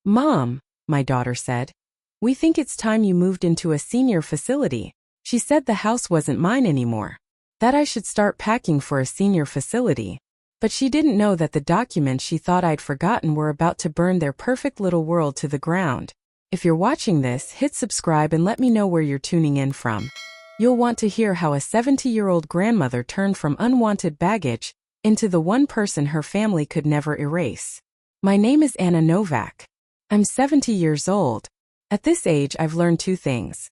Mom, my daughter said, we think it's time you moved into a senior facility. She said the house wasn't mine anymore, that I should start packing for a senior facility. But she didn't know that the documents she thought I'd forgotten were about to burn their perfect little world to the ground. If you're watching this, hit subscribe and let me know where you're tuning in from. You'll want to hear how a 70-year-old grandmother turned from unwanted baggage into the one person her family could never erase. My name is Anna Novak. I'm 70 years old. At this age, I've learned two things.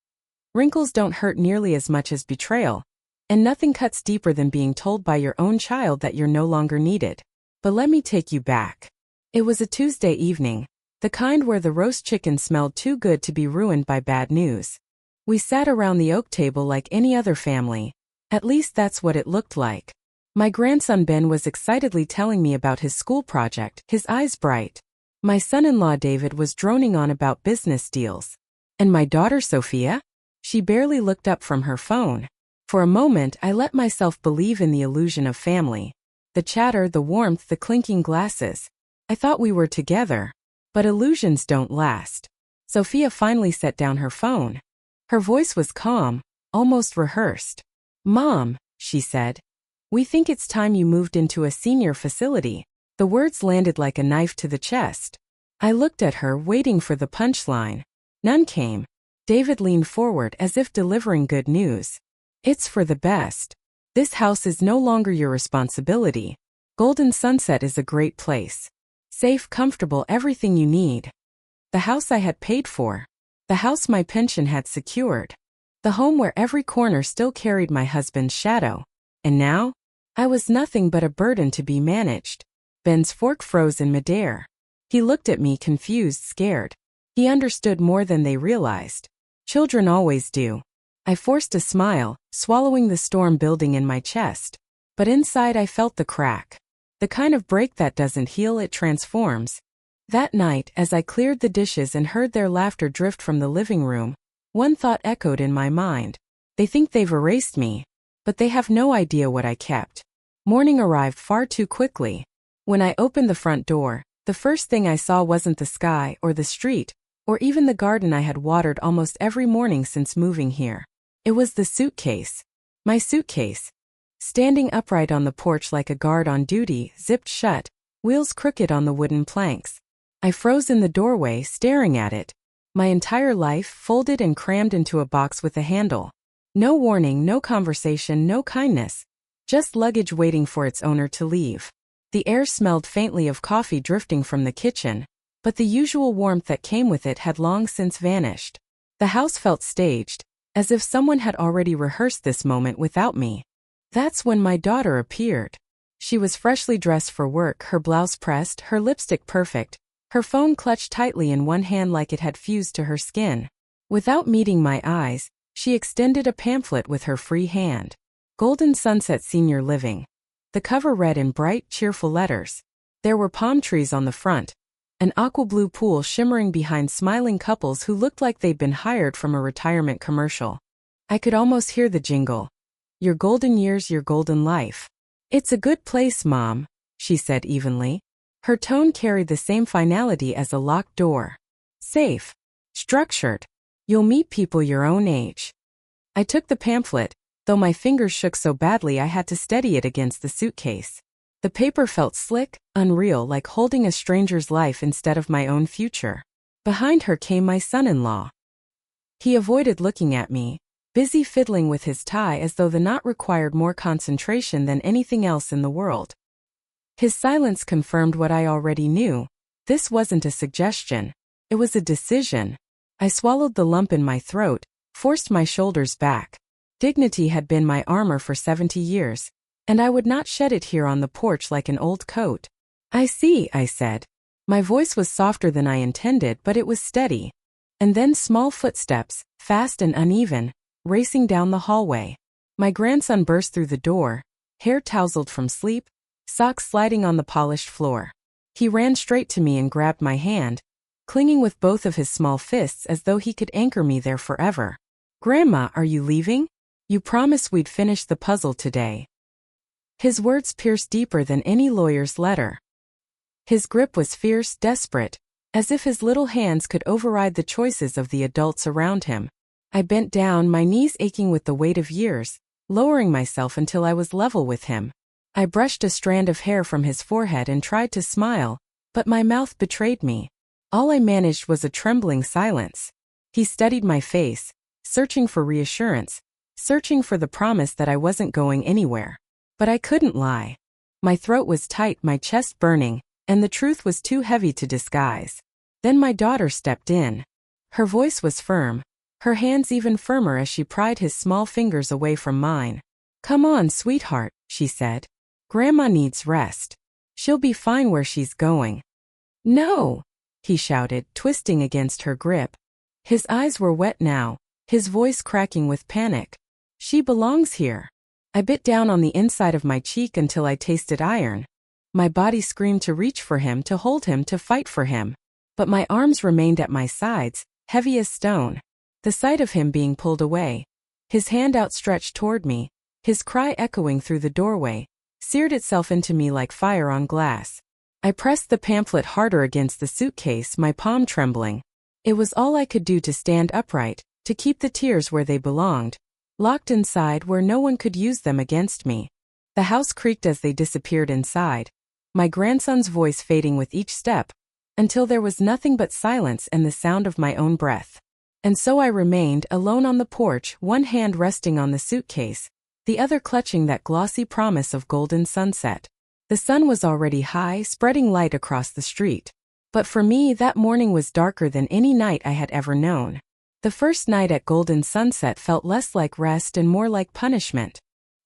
Wrinkles don't hurt nearly as much as betrayal, and nothing cuts deeper than being told by your own child that you're no longer needed. But let me take you back. It was a Tuesday evening, the kind where the roast chicken smelled too good to be ruined by bad news. We sat around the oak table like any other family. At least that's what it looked like. My grandson Ben was excitedly telling me about his school project, his eyes bright. My son-in-law David was droning on about business deals. And my daughter Sophia? She barely looked up from her phone. For a moment, I let myself believe in the illusion of family. The chatter, the warmth, the clinking glasses. I thought we were together. But illusions don't last. Sophia finally set down her phone. Her voice was calm, almost rehearsed. Mom, she said, we think it's time you moved into a senior facility. The words landed like a knife to the chest. I looked at her, waiting for the punchline. None came. David leaned forward as if delivering good news. It's for the best. This house is no longer your responsibility. Golden Sunset is a great place. Safe, comfortable, everything you need. The house I had paid for. The house my pension had secured. The home where every corner still carried my husband's shadow. And now? I was nothing but a burden to be managed. Ben's fork froze in midair. He looked at me confused, scared. He understood more than they realized. Children always do. I forced a smile, swallowing the storm building in my chest. But inside I felt the crack. The kind of break that doesn't heal, it transforms. That night, as I cleared the dishes and heard their laughter drift from the living room, one thought echoed in my mind. They think they've erased me, but they have no idea what I kept. Morning arrived far too quickly. When I opened the front door, the first thing I saw wasn't the sky or the street, or even the garden I had watered almost every morning since moving here. It was the suitcase. My suitcase. Standing upright on the porch like a guard on duty, zipped shut, wheels crooked on the wooden planks. I froze in the doorway, staring at it. My entire life folded and crammed into a box with a handle. No warning, no conversation, no kindness. Just luggage waiting for its owner to leave. The air smelled faintly of coffee drifting from the kitchen, but the usual warmth that came with it had long since vanished. The house felt staged, as if someone had already rehearsed this moment without me. That's when my daughter appeared. She was freshly dressed for work, her blouse pressed, her lipstick perfect, her phone clutched tightly in one hand like it had fused to her skin. Without meeting my eyes, she extended a pamphlet with her free hand. Golden Sunset Senior Living. The cover read in bright, cheerful letters. There were palm trees on the front, an aqua blue pool shimmering behind smiling couples who looked like they'd been hired from a retirement commercial. I could almost hear the jingle. Your golden years, your golden life. It's a good place, Mom, she said evenly. Her tone carried the same finality as a locked door. Safe. Structured. You'll meet people your own age. I took the pamphlet, though my fingers shook so badly I had to steady it against the suitcase. The paper felt slick, unreal, like holding a stranger's life instead of my own future. Behind her came my son-in-law. He avoided looking at me, busy fiddling with his tie as though the knot required more concentration than anything else in the world. His silence confirmed what I already knew. This wasn't a suggestion. It was a decision. I swallowed the lump in my throat, forced my shoulders back. Dignity had been my armor for 70 years, and I would not shed it here on the porch like an old coat. I see, I said. My voice was softer than I intended, but it was steady. And then small footsteps, fast and uneven, racing down the hallway. My grandson burst through the door, hair tousled from sleep, socks sliding on the polished floor. He ran straight to me and grabbed my hand, clinging with both of his small fists as though he could anchor me there forever. Grandma, are you leaving? You promised we'd finish the puzzle today. His words pierced deeper than any lawyer's letter. His grip was fierce, desperate. as if his little hands could override the choices of the adults around him. I bent down, my knees aching with the weight of years, lowering myself until I was level with him. I brushed a strand of hair from his forehead and tried to smile, but my mouth betrayed me. All I managed was a trembling silence. He studied my face, searching for reassurance, searching for the promise that I wasn't going anywhere. But I couldn't lie. My throat was tight, my chest burning, and the truth was too heavy to disguise. Then my daughter stepped in. Her voice was firm, her hands even firmer as she pried his small fingers away from mine. "Come on, sweetheart," she said. "Grandma needs rest. She'll be fine where she's going." "No!" he shouted, twisting against her grip. His eyes were wet now, his voice cracking with panic. "She belongs here." I bit down on the inside of my cheek until I tasted iron. My body screamed to reach for him, to hold him, to fight for him. But my arms remained at my sides, heavy as stone. The sight of him being pulled away, his hand outstretched toward me, his cry echoing through the doorway, seared itself into me like fire on glass. I pressed the pamphlet harder against the suitcase, my palm trembling. It was all I could do to stand upright, to keep the tears where they belonged, locked inside where no one could use them against me. The house creaked as they disappeared inside, my grandson's voice fading with each step, until there was nothing but silence and the sound of my own breath. And so I remained alone on the porch, one hand resting on the suitcase, the other clutching that glossy promise of golden sunset. The sun was already high, spreading light across the street. But for me, that morning was darker than any night I had ever known. The first night at Golden Sunset felt less like rest and more like punishment.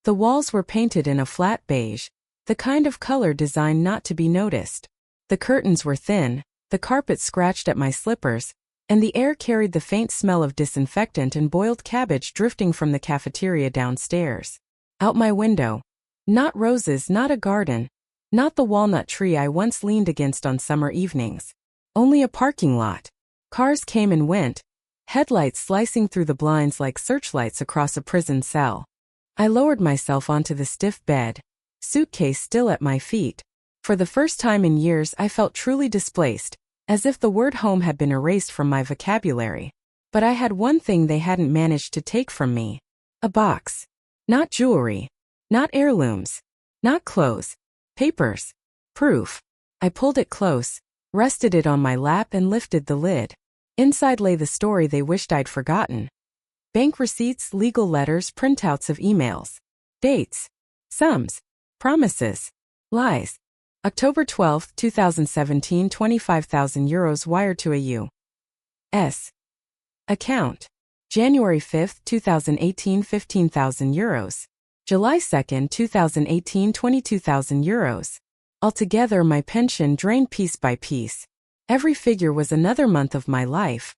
The walls were painted in a flat beige, the kind of color designed not to be noticed. The curtains were thin, the carpet scratched at my slippers, and the air carried the faint smell of disinfectant and boiled cabbage drifting from the cafeteria downstairs. Out my window. Not roses, not a garden, not the walnut tree I once leaned against on summer evenings. Only a parking lot. Cars came and went, headlights slicing through the blinds like searchlights across a prison cell. I lowered myself onto the stiff bed, suitcase still at my feet. For the first time in years I felt truly displaced, as if the word home had been erased from my vocabulary. But I had one thing they hadn't managed to take from me. A box. Not jewelry. Not heirlooms. Not clothes. Papers. Proof. I pulled it close, rested it on my lap and lifted the lid. Inside lay the story they wished I'd forgotten. Bank receipts, legal letters, printouts of emails. Dates. Sums. Promises. Lies. October 12, 2017, €25,000 wired to a U.S. account. January 5, 2018, €15,000. July 2, 2018, €22,000. Altogether, my pension drained piece by piece. Every figure was another month of my life,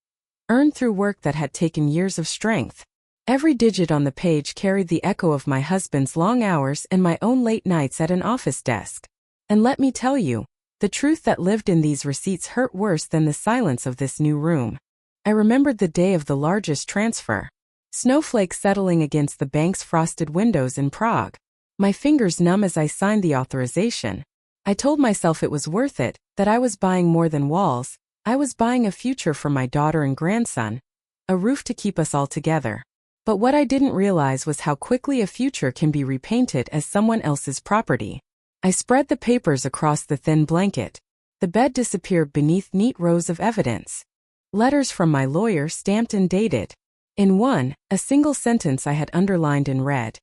earned through work that had taken years of strength. Every digit on the page carried the echo of my husband's long hours and my own late nights at an office desk. And let me tell you, the truth that lived in these receipts hurt worse than the silence of this new room. I remembered the day of the largest transfer. Snowflakes settling against the bank's frosted windows in Prague. My fingers numb as I signed the authorization. I told myself it was worth it, that I was buying more than walls. I was buying a future for my daughter and grandson, a roof to keep us all together. But what I didn't realize was how quickly a future can be repainted as someone else's property. I spread the papers across the thin blanket. The bed disappeared beneath neat rows of evidence. Letters from my lawyer stamped and dated. In one, a single sentence I had underlined and read.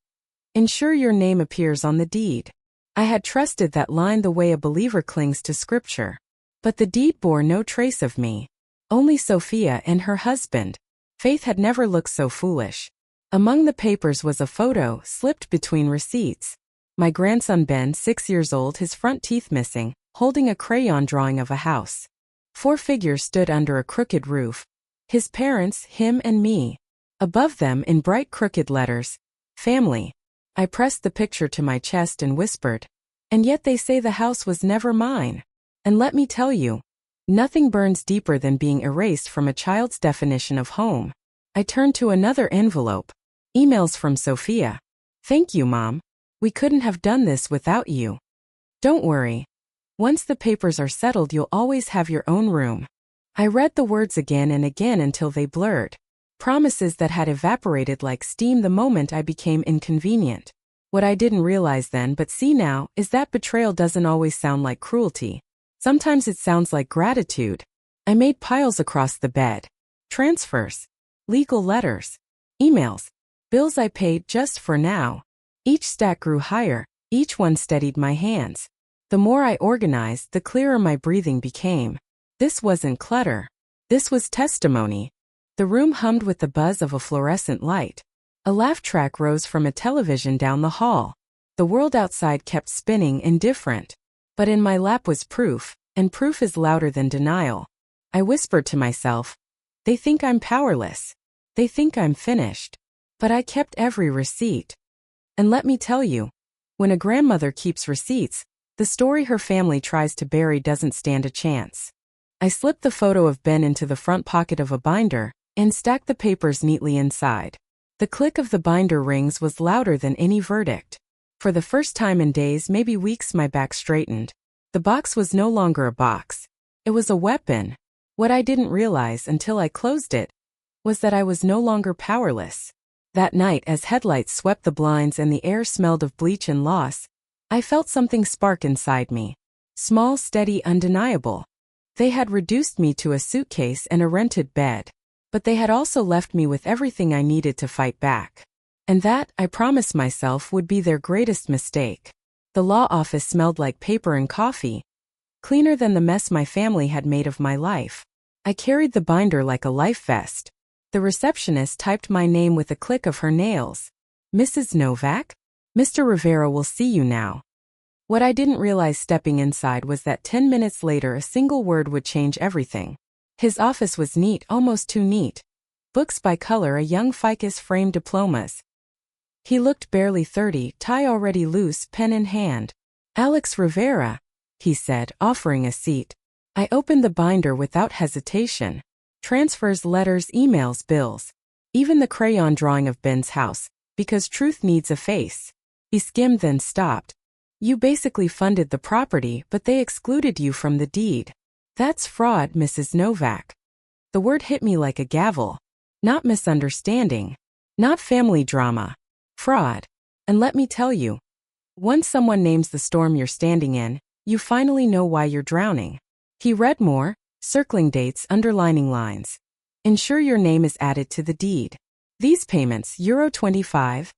"Ensure your name appears on the deed." I had trusted that line the way a believer clings to scripture. But the deed bore no trace of me. Only Sophia and her husband. Faith had never looked so foolish. Among the papers was a photo, slipped between receipts. My grandson Ben, 6 years old, his front teeth missing, holding a crayon drawing of a house. 4 figures stood under a crooked roof. His parents, him and me. Above them, in bright crooked letters, family. I pressed the picture to my chest and whispered, "And yet they say the house was never mine." And let me tell you, nothing burns deeper than being erased from a child's definition of home. I turned to another envelope. Emails from Sophia. "Thank you, Mom. We couldn't have done this without you. Don't worry. Once the papers are settled, you'll always have your own room. I read the words again and again until they blurred. Promises that had evaporated like steam the moment I became inconvenient. What I didn't realize then but see now is that betrayal doesn't always sound like cruelty. Sometimes it sounds like gratitude. I made piles across the bed. Transfers. Legal letters. Emails. Bills I paid just for now. Each stack grew higher, each one steadied my hands. The more I organized, the clearer my breathing became. This wasn't clutter. This was testimony. The room hummed with the buzz of a fluorescent light. A laugh track rose from a television down the hall. The world outside kept spinning indifferent. But in my lap was proof, and proof is louder than denial. I whispered to myself, they think I'm powerless. They think I'm finished. But I kept every receipt. And let me tell you, when a grandmother keeps receipts, the story her family tries to bury doesn't stand a chance. I slipped the photo of Ben into the front pocket of a binder and stacked the papers neatly inside. The click of the binder rings was louder than any verdict. For the first time in days, maybe weeks, my back straightened. The box was no longer a box. It was a weapon. What I didn't realize until I closed it was that I was no longer powerless. That night, as headlights swept the blinds and the air smelled of bleach and loss, I felt something spark inside me. Small, steady, undeniable. They had reduced me to a suitcase and a rented bed. But they had also left me with everything I needed to fight back. And that, I promised myself, would be their greatest mistake. The law office smelled like paper and coffee, cleaner than the mess my family had made of my life. I carried the binder like a life vest. The receptionist typed my name with a click of her nails. Mrs. Novak? Mr. Rivera will see you now. What I didn't realize stepping inside was that 10 minutes later a single word would change everything. His office was neat, almost too neat. Books by color, a young ficus framed diplomas. He looked barely 30, tie already loose, pen in hand. Alex Rivera, he said, offering a seat. I opened the binder without hesitation. Transfers, letters, emails, bills. Even the crayon drawing of Ben's house, because truth needs a face. He skimmed, then stopped. You basically funded the property, but they excluded you from the deed. That's fraud, Mrs. Novak. The word hit me like a gavel. Not misunderstanding. Not family drama. Fraud. And let me tell you, once someone names the storm you're standing in, you finally know why you're drowning. He read more, circling dates, underlining lines. Ensure your name is added to the deed. These payments, Euro 25,000,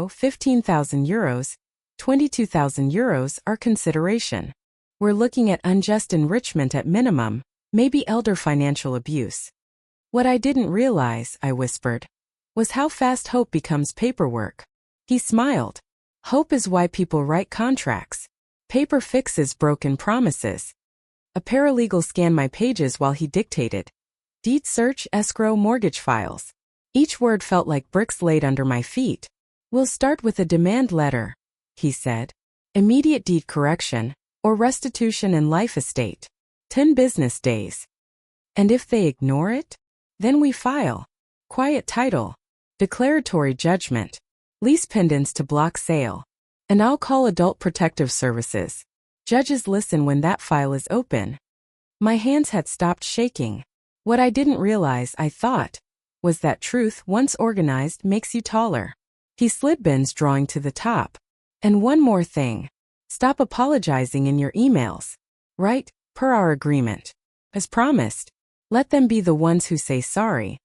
15,000 euros, 22,000 euros, are consideration. We're looking at unjust enrichment at minimum, maybe elder financial abuse. What I didn't realize, I whispered, was how fast hope becomes paperwork. He smiled. Hope is why people write contracts. Paper fixes broken promises. A paralegal scanned my pages while he dictated. Deed search, escrow, mortgage files. Each word felt like bricks laid under my feet. We'll start with a demand letter, he said. Immediate deed correction, or restitution and life estate. 10 business days. And if they ignore it? Then we file. Quiet title. Declaratory judgment. Lease pendants to block sale. And I'll call Adult Protective Services. Judges listen when that file is open. My hands had stopped shaking. What I didn't realize, I thought, was that truth, once organized, makes you taller. He slid Ben's drawing to the top. And one more thing. Stop apologizing in your emails. Write, per our agreement. As promised. Let them be the ones who say sorry.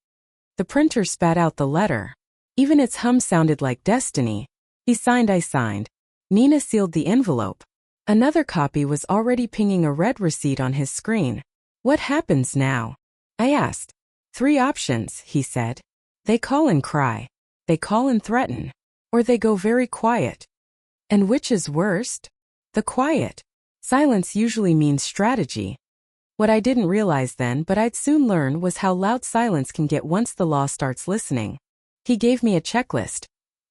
The printer spat out the letter. Even its hum sounded like destiny. He signed, I signed. Nina sealed the envelope. Another copy was already pinging a red receipt on his screen. What happens now? I asked. 3 options, he said. They call and cry. They call and threaten. Or they go very quiet. And which is worst? The quiet. Silence usually means strategy. What I didn't realize then, but I'd soon learn, was how loud silence can get once the law starts listening. He gave me a checklist.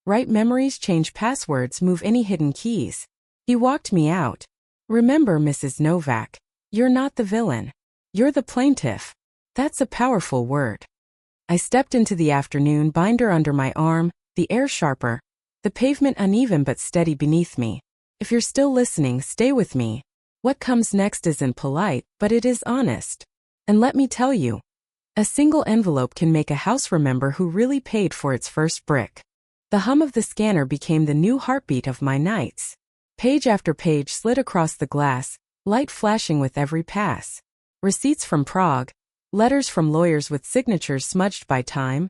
Write memories, change passwords, move any hidden keys. He walked me out. Remember, Mrs. Novak, you're not the villain. You're the plaintiff. That's a powerful word. I stepped into the afternoon, binder under my arm, the air sharper, the pavement uneven but steady beneath me. If you're still listening, stay with me. What comes next isn't polite, but it is honest. And let me tell you, a single envelope can make a house remember who really paid for its first brick. The hum of the scanner became the new heartbeat of my nights. Page after page slid across the glass, light flashing with every pass. Receipts from Prague, letters from lawyers with signatures smudged by time,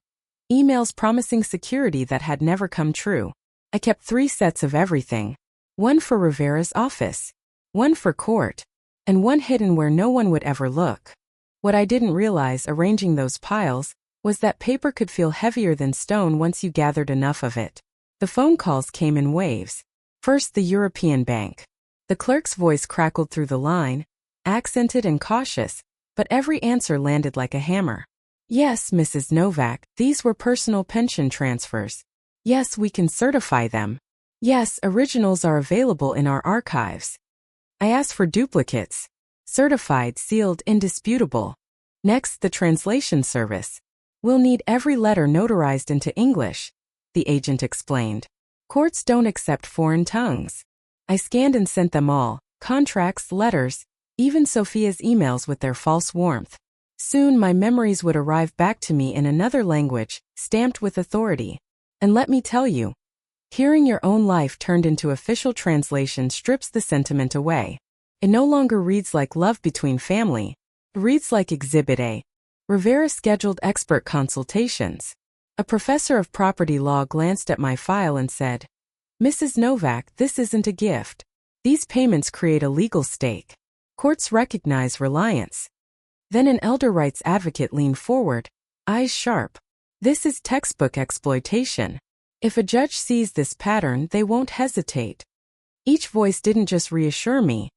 emails promising security that had never come true. I kept 3 sets of everything. One for Rivera's office, one for court, and one hidden where no one would ever look. What I didn't realize arranging those piles was that paper could feel heavier than stone once you gathered enough of it. The phone calls came in waves. First the European bank. The clerk's voice crackled through the line, accented and cautious, but every answer landed like a hammer. Yes, Mrs. Novak, these were personal pension transfers. Yes, we can certify them. Yes, originals are available in our archives. I asked for duplicates. Certified, sealed, indisputable. Next, the translation service. We'll need every letter notarized into English, the agent explained. Courts don't accept foreign tongues. I scanned and sent them all, contracts, letters, even Sophia's emails with their false warmth. Soon my memories would arrive back to me in another language, stamped with authority. And let me tell you, hearing your own life turned into official translation strips the sentiment away. It no longer reads like love between family. It reads like Exhibit A. Rivera scheduled expert consultations. A professor of property law glanced at my file and said, Mrs. Novak, this isn't a gift. These payments create a legal stake. Courts recognize reliance. Then an elder rights advocate leaned forward, eyes sharp. This is textbook exploitation. If a judge sees this pattern, they won't hesitate. Each voice didn't just reassure me.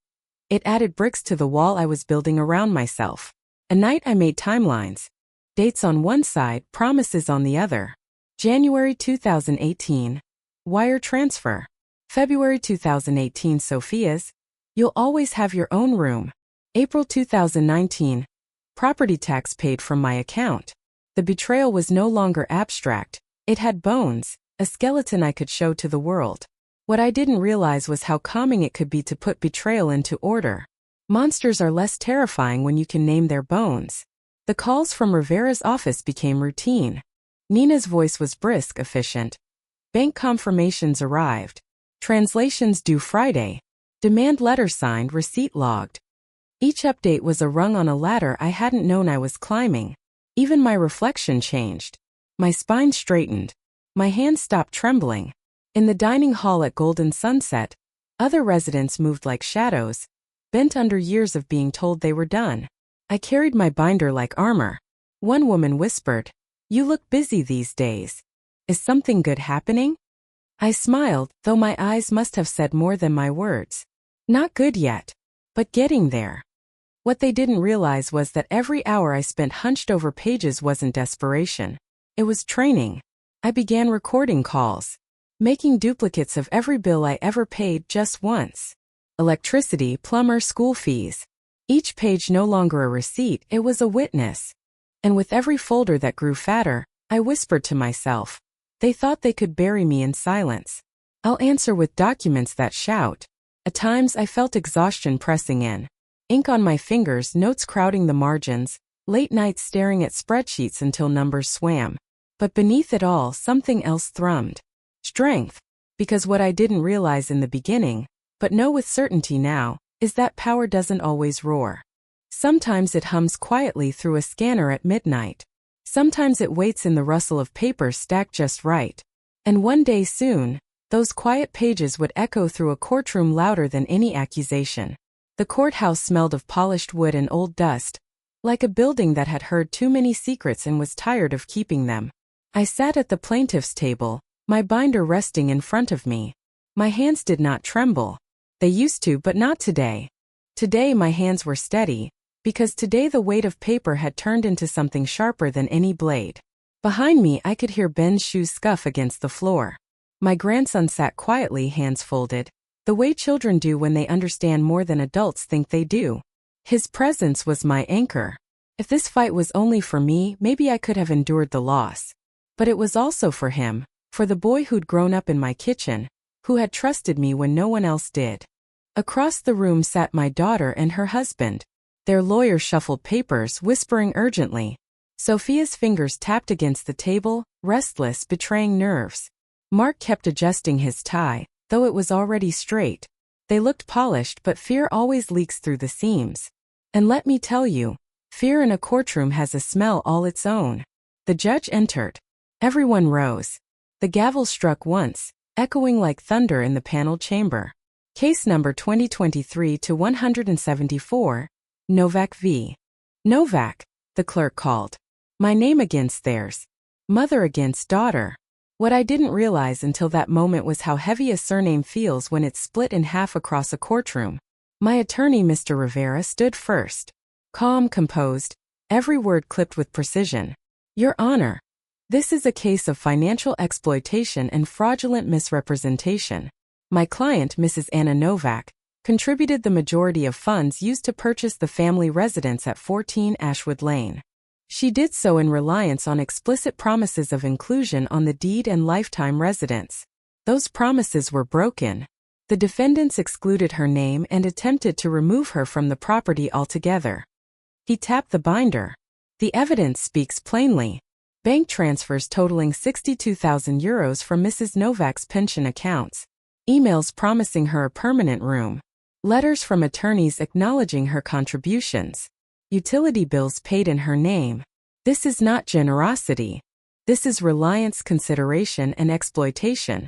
It added bricks to the wall I was building around myself. At night I made timelines. Dates on one side, promises on the other. January 2018. Wire transfer. February 2018 Sophia's. You'll always have your own room. April 2019. Property tax paid from my account. The betrayal was no longer abstract. It had bones, a skeleton I could show to the world. What I didn't realize was how calming it could be to put betrayal into order. Monsters are less terrifying when you can name their bones. The calls from Rivera's office became routine. Nina's voice was brisk, efficient. Bank confirmations arrived. Translations due Friday. Demand letter signed, receipt logged. Each update was a rung on a ladder I hadn't known I was climbing. Even my reflection changed. My spine straightened. My hands stopped trembling. In the dining hall at Golden Sunset, other residents moved like shadows, bent under years of being told they were done. I carried my binder like armor. One woman whispered, "You look busy these days. Is something good happening?" I smiled, though my eyes must have said more than my words. Not good yet, but getting there. What they didn't realize was that every hour I spent hunched over pages wasn't desperation. It was training. I began recording calls, making duplicates of every bill I ever paid just once. Electricity, plumber, school fees. Each page no longer a receipt, it was a witness. And with every folder that grew fatter, I whispered to myself, they thought they could bury me in silence. I'll answer with documents that shout. At times I felt exhaustion pressing in. Ink on my fingers, notes crowding the margins, late nights staring at spreadsheets until numbers swam. But beneath it all, something else thrummed. Strength. Because what I didn't realize in the beginning, but know with certainty now, is that power doesn't always roar. Sometimes it hums quietly through a scanner at midnight. Sometimes it waits in the rustle of paper stacked just right. And one day soon, those quiet pages would echo through a courtroom louder than any accusation. The courthouse smelled of polished wood and old dust, like a building that had heard too many secrets and was tired of keeping them. I sat at the plaintiff's table, my binder resting in front of me. My hands did not tremble. They used to, but not today. Today my hands were steady, because today the weight of paper had turned into something sharper than any blade. Behind me I could hear Ben's shoes scuff against the floor. My grandson sat quietly, hands folded, the way children do when they understand more than adults think they do. His presence was my anchor. If this fight was only for me, maybe I could have endured the loss. But it was also for him, for the boy who'd grown up in my kitchen, who had trusted me when no one else did. Across the room sat my daughter and her husband. Their lawyer shuffled papers, whispering urgently. Sophia's fingers tapped against the table, restless, betraying nerves. Mark kept adjusting his tie, though it was already straight. They looked polished, but fear always leaks through the seams. And let me tell you, fear in a courtroom has a smell all its own. The judge entered. Everyone rose. The gavel struck once, echoing like thunder in the paneled chamber. Case number 2023-174, Novak v. Novak, the clerk called. My name against theirs. Mother against daughter. What I didn't realize until that moment was how heavy a surname feels when it's split in half across a courtroom. My attorney, Mr. Rivera, stood first. Calm, composed, every word clipped with precision. Your Honor, this is a case of financial exploitation and fraudulent misrepresentation. My client, Mrs. Anna Novak, contributed the majority of funds used to purchase the family residence at 14 Ashwood Lane. She did so in reliance on explicit promises of inclusion on the deed and lifetime residence. Those promises were broken. The defendants excluded her name and attempted to remove her from the property altogether. He tapped the binder. The evidence speaks plainly. Bank transfers totaling 62,000 euros from Mrs. Novak's pension accounts. Emails promising her a permanent room. Letters from attorneys acknowledging her contributions. Utility bills paid in her name. This is not generosity. This is reliance, consideration, and exploitation.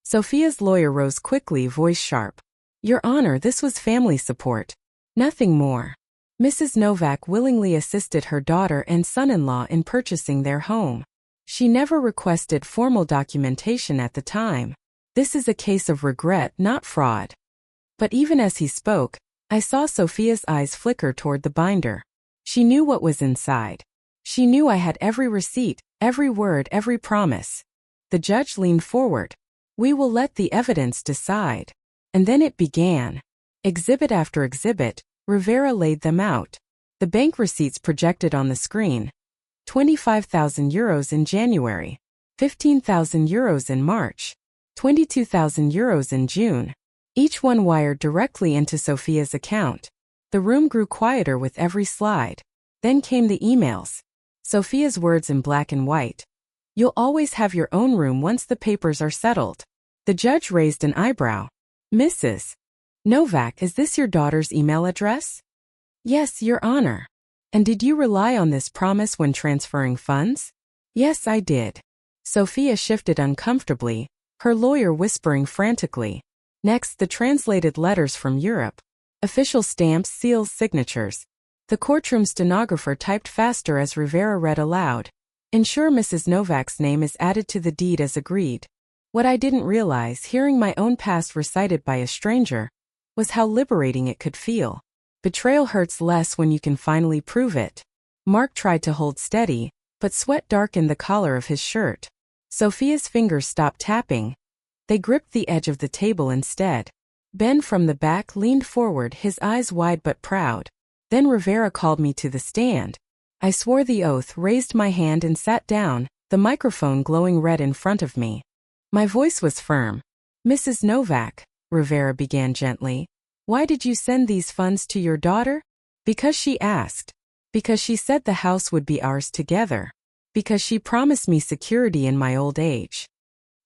Sophia's lawyer rose quickly, voice sharp. Your Honor, this was family support. Nothing more. Mrs. Novak willingly assisted her daughter and son-in-law in purchasing their home. She never requested formal documentation at the time. This is a case of regret, not fraud. But even as he spoke, I saw Sophia's eyes flicker toward the binder. She knew what was inside. She knew I had every receipt, every word, every promise. The judge leaned forward. We will let the evidence decide. And then it began. Exhibit after exhibit, Rivera laid them out. The bank receipts projected on the screen. 25,000 euros in January. 15,000 euros in March. 22,000 euros in June. Each one wired directly into Sophia's account. The room grew quieter with every slide. Then came the emails. Sophia's words in black and white. You'll always have your own room once the papers are settled. The judge raised an eyebrow. Mrs. Novak, is this your daughter's email address? Yes, Your Honor. And did you rely on this promise when transferring funds? Yes, I did. Sophia shifted uncomfortably, her lawyer whispering frantically. Next, the translated letters from Europe. Official stamps, seals, signatures. The courtroom stenographer typed faster as Rivera read aloud. Ensure Mrs. Novak's name is added to the deed as agreed. What I didn't realize, hearing my own past recited by a stranger, was how liberating it could feel. Betrayal hurts less when you can finally prove it. Mark tried to hold steady, but sweat darkened the collar of his shirt. Sophia's fingers stopped tapping. They gripped the edge of the table instead. Ben from the back leaned forward, his eyes wide but proud. Then Rivera called me to the stand. I swore the oath, raised my hand and sat down, the microphone glowing red in front of me. My voice was firm. Mrs. Novak, Rivera began gently, why did you send these funds to your daughter? Because she asked. Because she said the house would be ours together. Because she promised me security in my old age.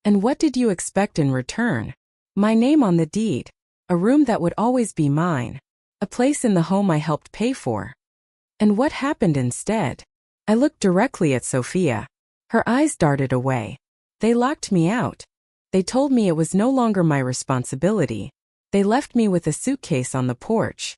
And what did you expect in return? My name on the deed. A room that would always be mine. A place in the home I helped pay for. And what happened instead? I looked directly at Sophia. Her eyes darted away. They locked me out. They told me it was no longer my responsibility. They left me with a suitcase on the porch.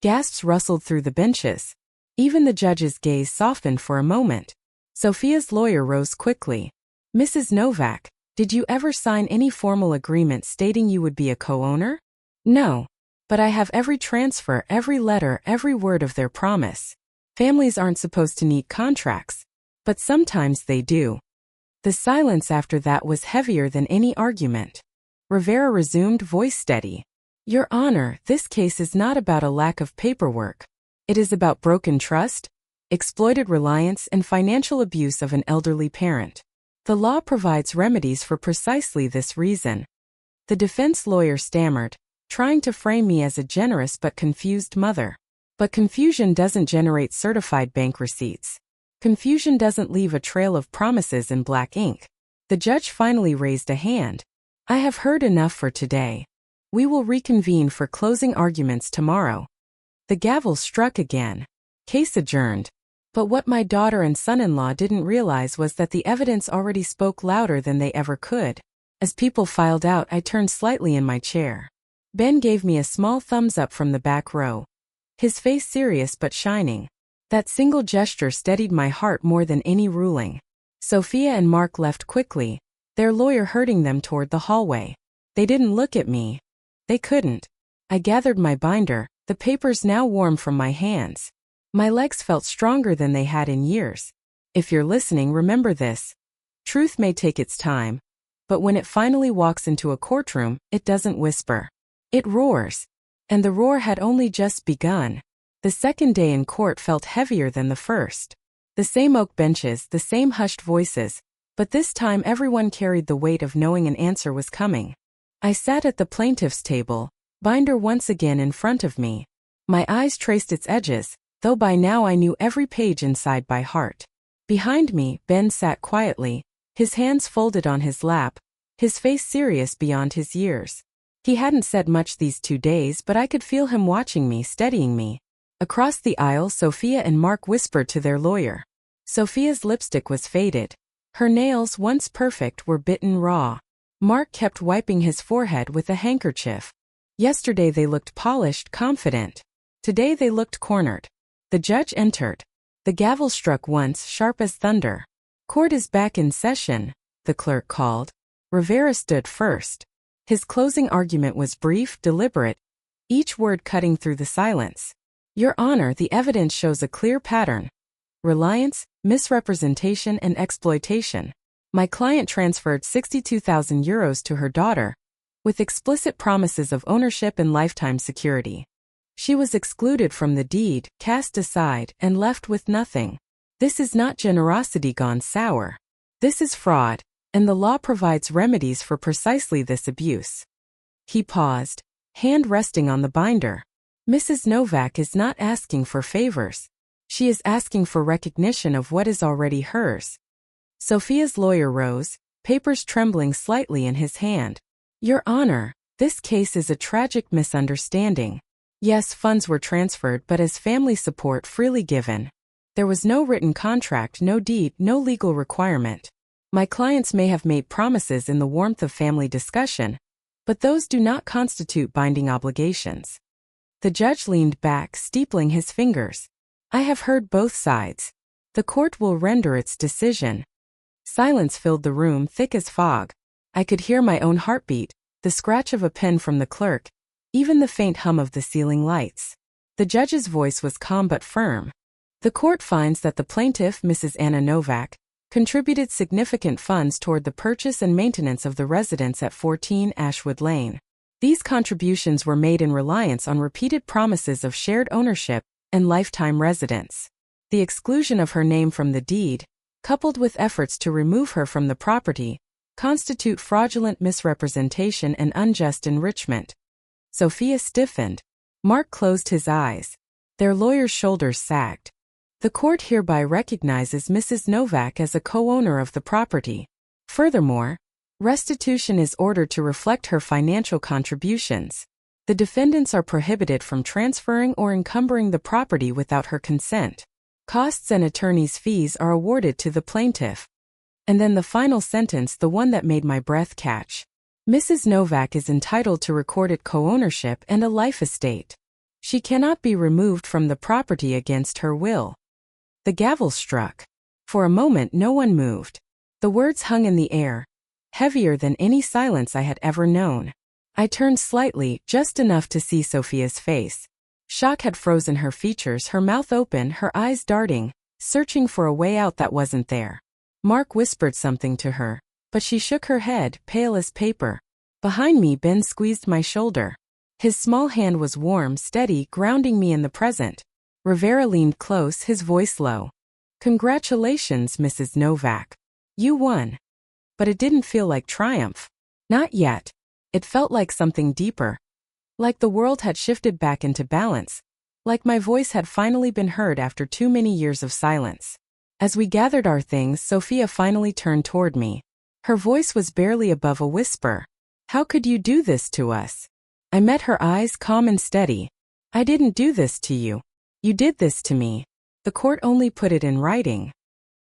Gasps rustled through the benches. Even the judge's gaze softened for a moment. Sophia's lawyer rose quickly. Mrs. Novak, did you ever sign any formal agreement stating you would be a co-owner? No. But I have every transfer, every letter, every word of their promise. Families aren't supposed to need contracts. But sometimes they do. The silence after that was heavier than any argument. Rivera resumed, voice steady. Your Honor, this case is not about a lack of paperwork. It is about broken trust, exploited reliance, and financial abuse of an elderly parent. The law provides remedies for precisely this reason. The defense lawyer stammered, trying to frame me as a generous but confused mother. But confusion doesn't generate certified bank receipts. Confusion doesn't leave a trail of promises in black ink. The judge finally raised a hand. I have heard enough for today. We will reconvene for closing arguments tomorrow. The gavel struck again. Case adjourned. But what my daughter and son-in-law didn't realize was that the evidence already spoke louder than they ever could. As people filed out, I turned slightly in my chair. Ben gave me a small thumbs up from the back row. His face serious but shining. That single gesture steadied my heart more than any ruling. Sophia and Mark left quickly, their lawyer herding them toward the hallway. They didn't look at me. They couldn't. I gathered my binder, the papers now warm from my hands. My legs felt stronger than they had in years. If you're listening, remember this. Truth may take its time, but when it finally walks into a courtroom, it doesn't whisper. It roars. And the roar had only just begun. The second day in court felt heavier than the first. The same oak benches, the same hushed voices, but this time everyone carried the weight of knowing an answer was coming. I sat at the plaintiff's table, binder once again in front of me. My eyes traced its edges, though by now I knew every page inside by heart. Behind me, Ben sat quietly, his hands folded on his lap, his face serious beyond his years. He hadn't said much these 2 days, but I could feel him watching me, studying me. Across the aisle, Sophia and Mark whispered to their lawyer. Sophia's lipstick was faded. Her nails, once perfect, were bitten raw. Mark kept wiping his forehead with a handkerchief. Yesterday they looked polished, confident. Today they looked cornered. The judge entered. The gavel struck once, sharp as thunder. Court is back in session, the clerk called. Rivera stood first. His closing argument was brief, deliberate, each word cutting through the silence. Your Honor, the evidence shows a clear pattern. Reliance, misrepresentation, and exploitation. My client transferred 62,000 euros to her daughter, with explicit promises of ownership and lifetime security. She was excluded from the deed, cast aside, and left with nothing. This is not generosity gone sour. This is fraud, and the law provides remedies for precisely this abuse. He paused, hand resting on the binder. Mrs. Novak is not asking for favors. She is asking for recognition of what is already hers. Sophia's lawyer rose, papers trembling slightly in his hand. Your Honor, this case is a tragic misunderstanding. Yes, funds were transferred, but as family support freely given. There was no written contract, no deed, no legal requirement. My clients may have made promises in the warmth of family discussion, but those do not constitute binding obligations. The judge leaned back, steepling his fingers. I have heard both sides. The court will render its decision. Silence filled the room, thick as fog. I could hear my own heartbeat, the scratch of a pen from the clerk, even the faint hum of the ceiling lights. The judge's voice was calm but firm. The court finds that the plaintiff, Mrs. Anna Novak, contributed significant funds toward the purchase and maintenance of the residence at 14 Ashwood Lane. These contributions were made in reliance on repeated promises of shared ownership and lifetime residence. The exclusion of her name from the deed, coupled with efforts to remove her from the property, constitute fraudulent misrepresentation and unjust enrichment. Sophia stiffened. Mark closed his eyes. Their lawyer's shoulders sagged. The court hereby recognizes Mrs. Novak as a co-owner of the property. Furthermore, restitution is ordered to reflect her financial contributions. The defendants are prohibited from transferring or encumbering the property without her consent. Costs and attorney's fees are awarded to the plaintiff. And then the final sentence, the one that made my breath catch. Mrs. Novak is entitled to recorded co-ownership and a life estate. She cannot be removed from the property against her will. The gavel struck. For a moment no one moved. The words hung in the air, heavier than any silence I had ever known. I turned slightly, just enough to see Sophia's face. Shock had frozen her features, her mouth open, her eyes darting, searching for a way out that wasn't there. Mark whispered something to her, but she shook her head, pale as paper. Behind me, Ben squeezed my shoulder. His small hand was warm, steady, grounding me in the present. Rivera leaned close, his voice low. Congratulations, Mrs. Novak. You won. But it didn't feel like triumph. Not yet. It felt like something deeper. Like the world had shifted back into balance. Like my voice had finally been heard after too many years of silence. As we gathered our things, Sophia finally turned toward me. Her voice was barely above a whisper. "How could you do this to us?" I met her eyes, calm and steady. "I didn't do this to you. You did this to me. The court only put it in writing."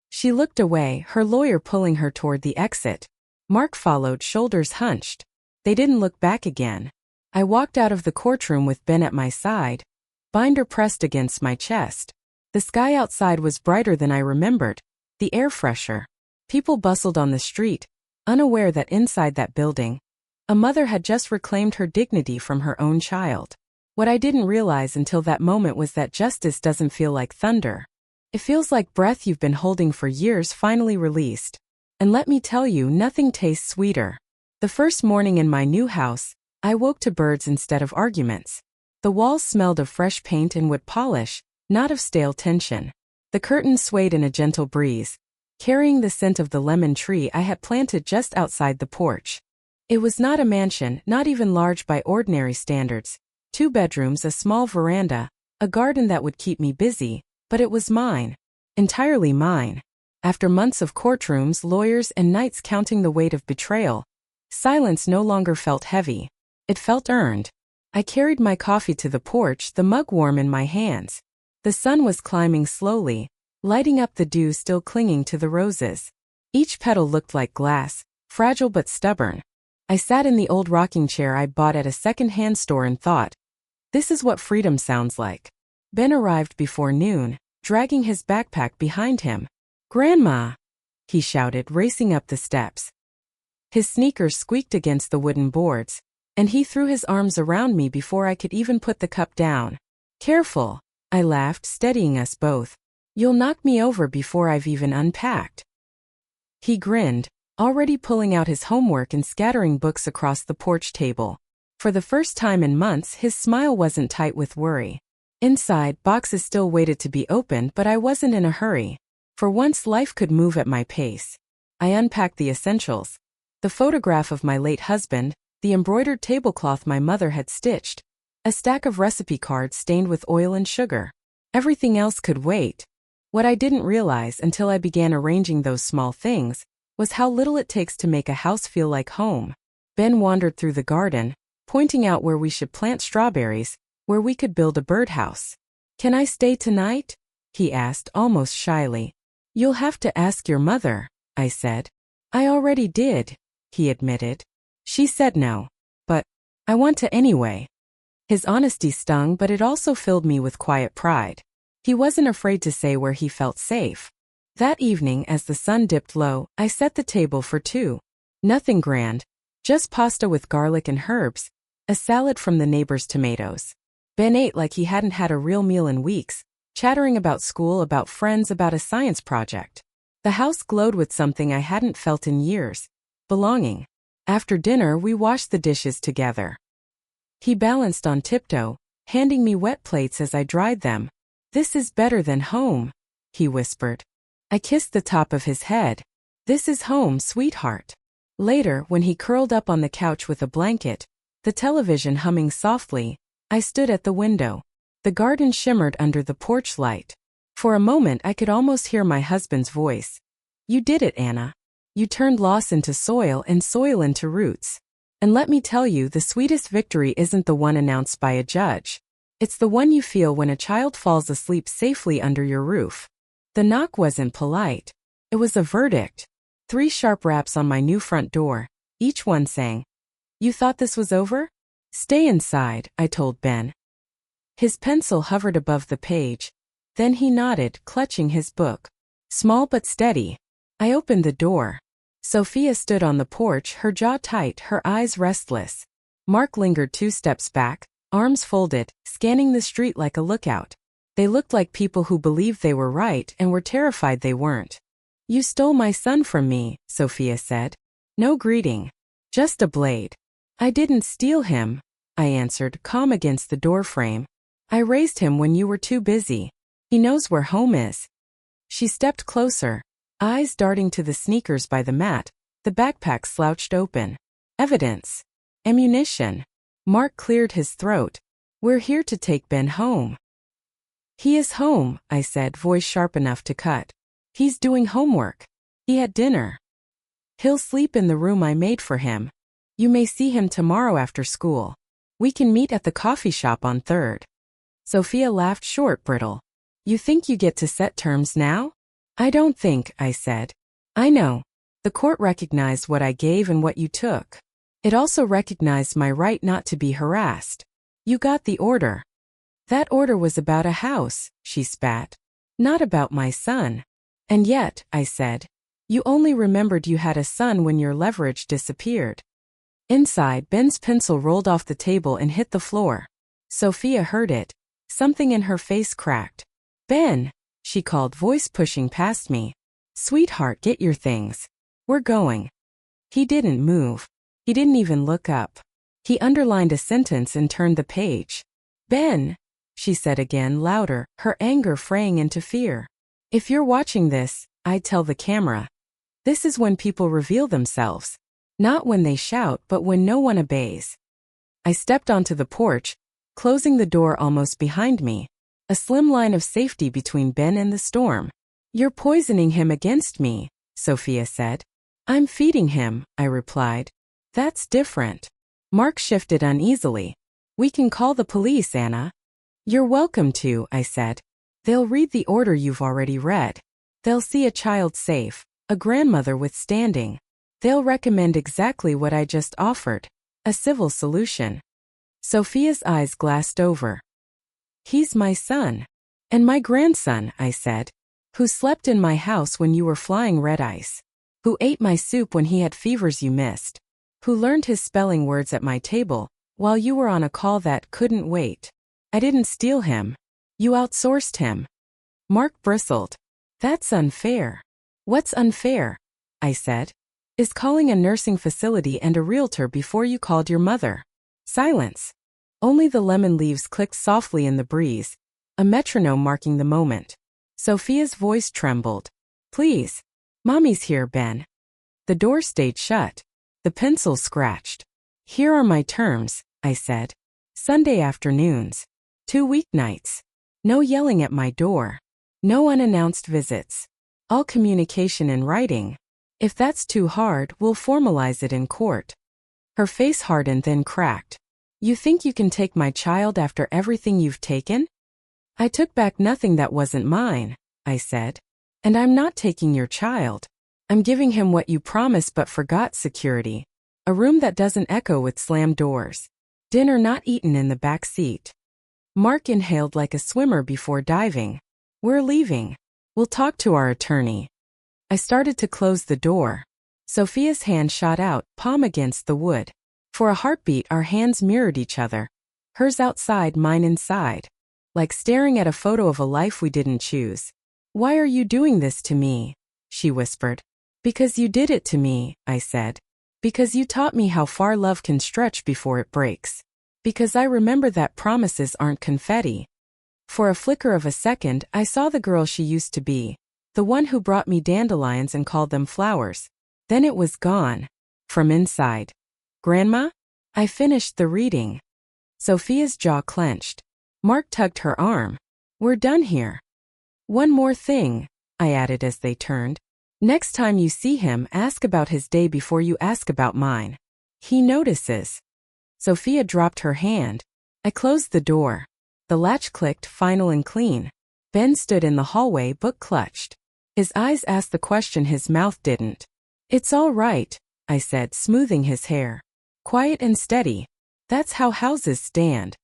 She looked away, her lawyer pulling her toward the exit. Mark followed, shoulders hunched. They didn't look back again. I walked out of the courtroom with Ben at my side, binder pressed against my chest. The sky outside was brighter than I remembered, the air fresher. People bustled on the street, unaware that inside that building, a mother had just reclaimed her dignity from her own child. What I didn't realize until that moment was that justice doesn't feel like thunder. It feels like breath you've been holding for years finally released. And let me tell you, nothing tastes sweeter. The first morning in my new house, I woke to birds instead of arguments. The walls smelled of fresh paint and wood polish, not of stale tension. The curtains swayed in a gentle breeze, carrying the scent of the lemon tree I had planted just outside the porch. It was not a mansion, not even large by ordinary standards. 2 bedrooms, a small veranda, a garden that would keep me busy, but it was mine. Entirely mine. After months of courtrooms, lawyers, and nights counting the weight of betrayal, silence no longer felt heavy. It felt earned. I carried my coffee to the porch, the mug warm in my hands. The sun was climbing slowly, lighting up the dew still clinging to the roses. Each petal looked like glass, fragile but stubborn. I sat in the old rocking chair I bought at a second-hand store and thought, this is what freedom sounds like. Ben arrived before noon, dragging his backpack behind him. "Grandma!" he shouted, racing up the steps. His sneakers squeaked against the wooden boards, and he threw his arms around me before I could even put the cup down. "Careful," I laughed, steadying us both. "You'll knock me over before I've even unpacked." He grinned, already pulling out his homework and scattering books across the porch table. For the first time in months, his smile wasn't tight with worry. Inside, boxes still waited to be opened, but I wasn't in a hurry. For once, life could move at my pace. I unpacked the essentials. The photograph of my late husband, the embroidered tablecloth my mother had stitched, a stack of recipe cards stained with oil and sugar. Everything else could wait. What I didn't realize until I began arranging those small things was how little it takes to make a house feel like home. Ben wandered through the garden, pointing out where we should plant strawberries, where we could build a birdhouse. "Can I stay tonight?" he asked, almost shyly. "You'll have to ask your mother," I said. "I already did," he admitted. "She said no. But I want to anyway." His honesty stung, but it also filled me with quiet pride. He wasn't afraid to say where he felt safe. That evening, as the sun dipped low, I set the table for 2. Nothing grand, just pasta with garlic and herbs, a salad from the neighbor's tomatoes. Ben ate like he hadn't had a real meal in weeks, chattering about school, about friends, about a science project. The house glowed with something I hadn't felt in years: belonging. After dinner, we washed the dishes together. He balanced on tiptoe, handing me wet plates as I dried them. "This is better than home," he whispered. I kissed the top of his head. "This is home, sweetheart." Later, when he curled up on the couch with a blanket, the television humming softly, I stood at the window. The garden shimmered under the porch light. For a moment I could almost hear my husband's voice. "You did it, Anna. You turned loss into soil and soil into roots. And let me tell you, the sweetest victory isn't the one announced by a judge. It's the one you feel when a child falls asleep safely under your roof." The knock wasn't polite. It was a verdict. 3 sharp raps on my new front door, each one saying, "You thought this was over? Stay inside," I told Ben. His pencil hovered above the page. Then he nodded, clutching his book. Small but steady. I opened the door. Sophia stood on the porch, her jaw tight, her eyes restless. Mark lingered 2 steps back, arms folded, scanning the street like a lookout. They looked like people who believed they were right and were terrified they weren't. "You stole my son from me," Sophia said. No greeting. Just a blade. "I didn't steal him," I answered, calm against the doorframe. "I raised him when you were too busy. He knows where home is." She stepped closer, eyes darting to the sneakers by the mat, the backpack slouched open. "Evidence. Ammunition." Mark cleared his throat. "We're here to take Ben home." He is home, I said, voice sharp enough to cut. He's doing homework. He had dinner. He'll sleep in the room I made for him. You may see him tomorrow after school. We can meet at the coffee shop on 3rd. Sophia laughed short, brittle. You think you get to set terms now? I don't think, I said. I know. The court recognized what I gave and what you took. It also recognized my right not to be harassed. You got the order. That order was about a house, she spat. Not about my son. And yet, I said, you only remembered you had a son when your leverage disappeared. Inside, Ben's pencil rolled off the table and hit the floor. Sophia heard it. Something in her face cracked. Ben, she called, voice pushing past me. Sweetheart, get your things. We're going. He didn't move. He didn't even look up. He underlined a sentence and turned the page. Ben, she said again, louder, her anger fraying into fear. If you're watching this, I'd tell the camera. This is when people reveal themselves. Not when they shout, but when no one obeys. I stepped onto the porch, closing the door almost behind me. A slim line of safety between Ben and the storm. You're poisoning him against me, Sophia said. I'm feeding him, I replied. That's different. Mark shifted uneasily. We can call the police, Anna. You're welcome to, I said. They'll read the order you've already read. They'll see a child safe, a grandmother withstanding. They'll recommend exactly what I just offered, a civil solution. Sophia's eyes glassed over. He's my son. And my grandson, I said, who slept in my house when you were flying red ice, who ate my soup when he had fevers you missed, who learned his spelling words at my table while you were on a call that couldn't wait. I didn't steal him. You outsourced him. Mark bristled. That's unfair. What's unfair? I said. Is calling a nursing facility and a realtor before you called your mother. Silence. Only the lemon leaves clicked softly in the breeze, a metronome marking the moment. Sophia's voice trembled. Please. Mommy's here, Ben. The door stayed shut. The pencil scratched. Here are my terms, I said. Sunday afternoons. 2 weeknights. No yelling at my door. No unannounced visits. All communication in writing. If that's too hard, we'll formalize it in court. Her face hardened, then cracked. You think you can take my child after everything you've taken? I took back nothing that wasn't mine, I said. And I'm not taking your child. I'm giving him what you promised but forgot: security. A room that doesn't echo with slammed doors. Dinner not eaten in the back seat. Mark inhaled like a swimmer before diving. We're leaving. We'll talk to our attorney. I started to close the door. Sophia's hand shot out, palm against the wood. For a heartbeat, our hands mirrored each other. Hers outside, mine inside. Like staring at a photo of a life we didn't choose. Why are you doing this to me? She whispered. Because you did it to me, I said. Because you taught me how far love can stretch before it breaks. Because I remember that promises aren't confetti. For a flicker of a second, I saw the girl she used to be. The one who brought me dandelions and called them flowers. Then it was gone. From inside. Grandma? I finished the reading. Sophia's jaw clenched. Mark tugged her arm. We're done here. One more thing, I added as they turned. Next time you see him, ask about his day before you ask about mine. He notices. Sophia dropped her hand. I closed the door. The latch clicked, final and clean. Ben stood in the hallway, book clutched. His eyes asked the question his mouth didn't. It's all right, I said, smoothing his hair. Quiet and steady. That's how houses stand.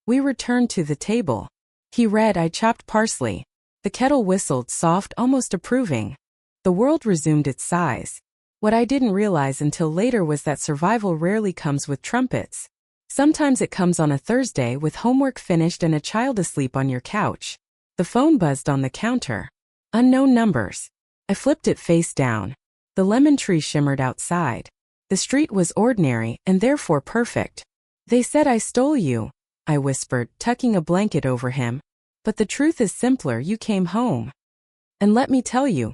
We returned to the table. He read. I chopped parsley. The kettle whistled, soft, almost approving. The world resumed its size. What I didn't realize until later was that survival rarely comes with trumpets. Sometimes it comes on a Thursday with homework finished and a child asleep on your couch. The phone buzzed on the counter. Unknown numbers. I flipped it face down. The lemon tree shimmered outside. The street was ordinary and therefore perfect. They said I stole you, I whispered, tucking a blanket over him. But the truth is simpler: you came home. And let me tell you,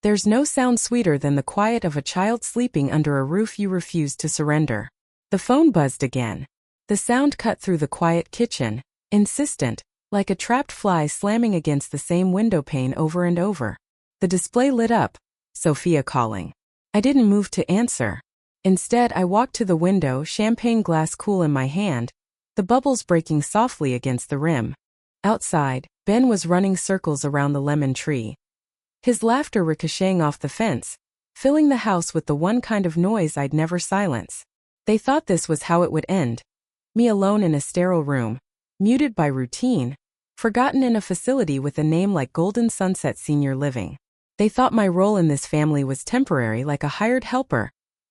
there's no sound sweeter than the quiet of a child sleeping under a roof you refuse to surrender. The phone buzzed again. The sound cut through the quiet kitchen, insistent, like a trapped fly slamming against the same window pane over and over. The display lit up. Sophia calling. I didn't move to answer. Instead, I walked to the window, champagne glass cool in my hand, the bubbles breaking softly against the rim. Outside, Ben was running circles around the lemon tree. His laughter ricocheting off the fence, filling the house with the one kind of noise I'd never silence. They thought this was how it would end. Me alone in a sterile room, muted by routine, forgotten in a facility with a name like Golden Sunset Senior Living. They thought my role in this family was temporary, like a hired helper,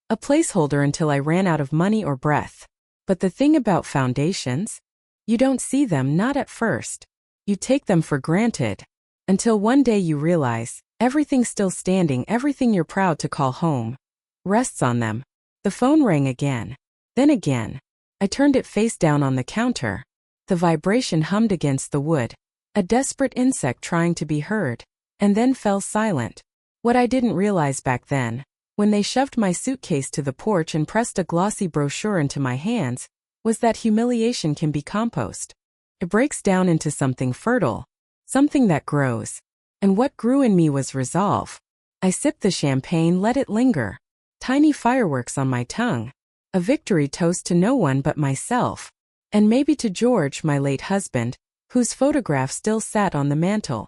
a placeholder until I ran out of money or breath. But the thing about foundations? You don't see them, not at first. You take them for granted. Until one day you realize, everything still standing, everything you're proud to call home, rests on them. The phone rang again. Then again. I turned it face down on the counter. The vibration hummed against the wood, a desperate insect trying to be heard, and then fell silent. What I didn't realize back then, when they shoved my suitcase to the porch and pressed a glossy brochure into my hands, was that humiliation can be compost. It breaks down into something fertile, something that grows. And what grew in me was resolve. I sipped the champagne, let it linger. Tiny fireworks on my tongue. A victory toast to no one but myself. And maybe to George, my late husband, whose photograph still sat on the mantel.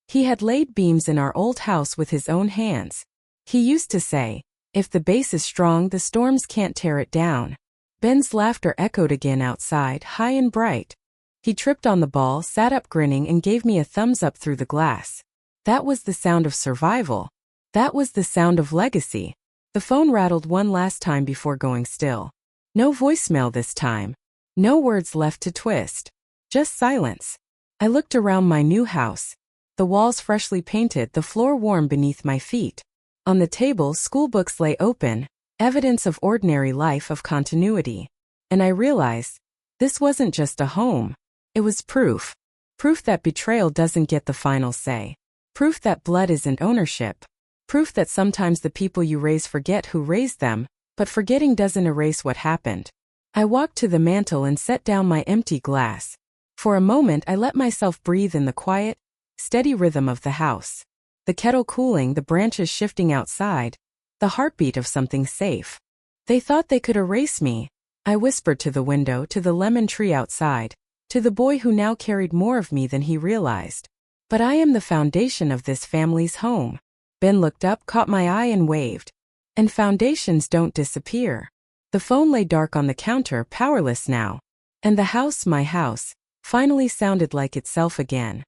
He had laid beams in our old house with his own hands. He used to say, if the base is strong, the storms can't tear it down. Ben's laughter echoed again outside, high and bright. He tripped on the ball, sat up grinning, and gave me a thumbs up through the glass. That was the sound of survival. That was the sound of legacy. The phone rattled one last time before going still. No voicemail this time. No words left to twist. Just silence. I looked around my new house. The walls freshly painted, the floor warm beneath my feet. On the table, schoolbooks lay open, evidence of ordinary life, of continuity. And I realized, this wasn't just a home. It was proof. Proof that betrayal doesn't get the final say. Proof that blood isn't ownership. Proof that sometimes the people you raise forget who raised them, but forgetting doesn't erase what happened. I walked to the mantel and set down my empty glass. For a moment I let myself breathe in the quiet, steady rhythm of the house. The kettle cooling, the branches shifting outside, the heartbeat of something safe. They thought they could erase me. I whispered to the window, to the lemon tree outside, to the boy who now carried more of me than he realized. But I am the foundation of this family's home. Ben looked up, caught my eye, and waved. And foundations don't disappear. The phone lay dark on the counter, powerless now. And the house, my house, finally sounded like itself again.